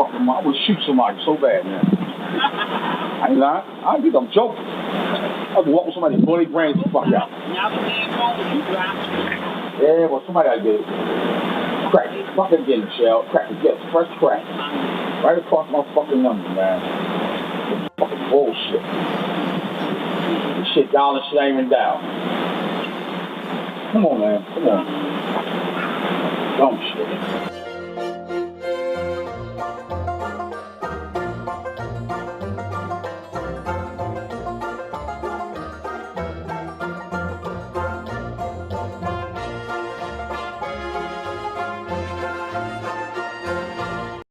fucking mind. I would shoot somebody so bad, man. I ain't lying. I think I'm joking. I would walk with somebody and blow their brains the fuck out. Yeah, well, somebody gotta get it. Crack it. Fucking get it, Shell. Crack it. Get it. Fresh crack. Right across my fucking number, man. This fucking bullshit. This shit down and shit ain't even down. Come on, man. Come on. Dumb shit.